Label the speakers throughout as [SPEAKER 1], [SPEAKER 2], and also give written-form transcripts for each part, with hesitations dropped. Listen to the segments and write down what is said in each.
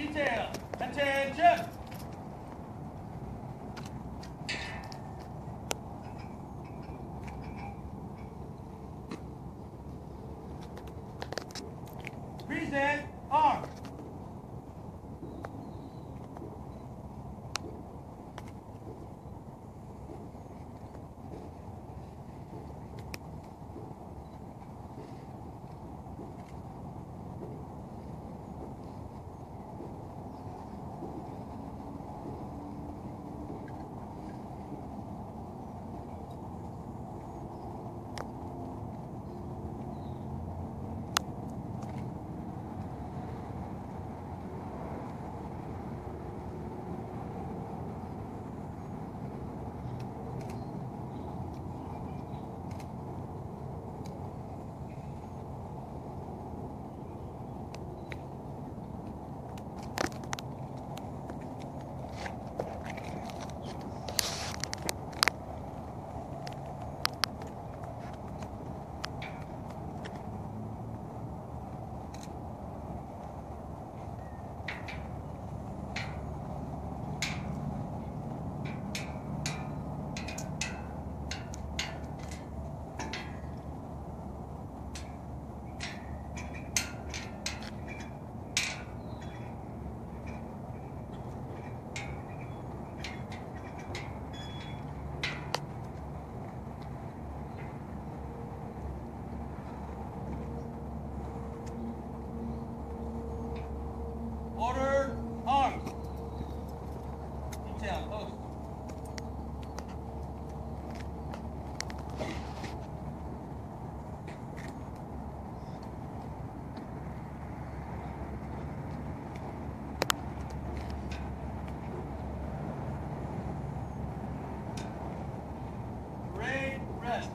[SPEAKER 1] Detail, attention! Present arms. Order, arms. Detail, post. Parade, rest.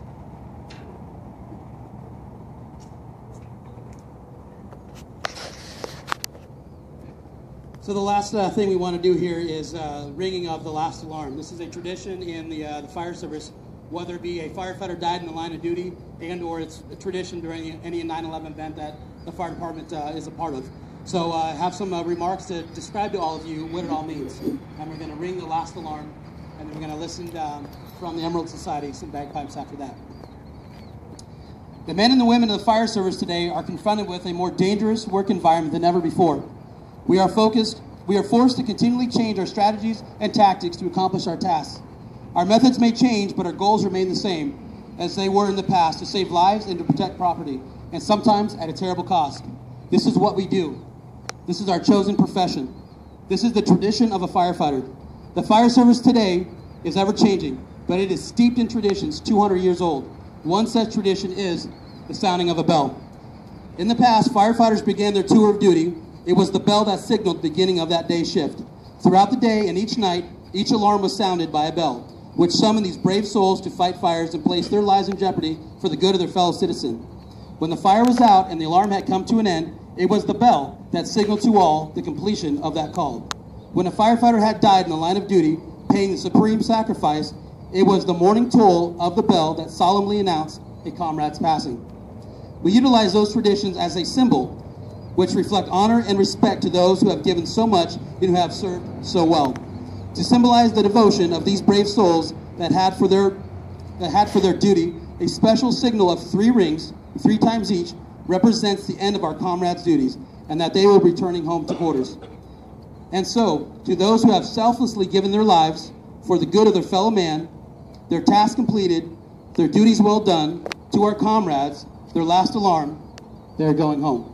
[SPEAKER 2] So the last thing we want to do here is ringing of the last alarm. This is a tradition in the fire service, whether it be a firefighter died in the line of duty and or it's a tradition during any 9/11 event that the fire department is a part of. So I have some remarks to describe to all of you what it all means. And we're going to ring the last alarm, and then we're going to listen from the Emerald Society, some bagpipes after that. The men and the women of the fire service today are confronted with a more dangerous work environment than ever before. We are forced to continually change our strategies and tactics to accomplish our tasks. Our methods may change, but our goals remain the same as they were in the past, to save lives and to protect property, and sometimes at a terrible cost. This is what we do. This is our chosen profession. This is the tradition of a firefighter. The fire service today is ever changing, but it is steeped in traditions 200 years old. One such tradition is the sounding of a bell. In the past, firefighters began their tour of duty. It was the bell that signaled the beginning of that day's shift. Throughout the day and each night, each alarm was sounded by a bell, which summoned these brave souls to fight fires and place their lives in jeopardy for the good of their fellow citizen. When the fire was out and the alarm had come to an end, it was the bell that signaled to all the completion of that call. When a firefighter had died in the line of duty, paying the supreme sacrifice, it was the morning toll of the bell that solemnly announced a comrade's passing. We utilize those traditions as a symbol which reflect honor and respect to those who have given so much and who have served so well. To symbolize the devotion of these brave souls that had for their duty, a special signal of 3 rings, 3 times each, represents the end of our comrades' duties, and that they will be returning home to quarters. And so, to those who have selflessly given their lives for the good of their fellow man, their task completed, their duties well done, to our comrades, their last alarm, they're going home.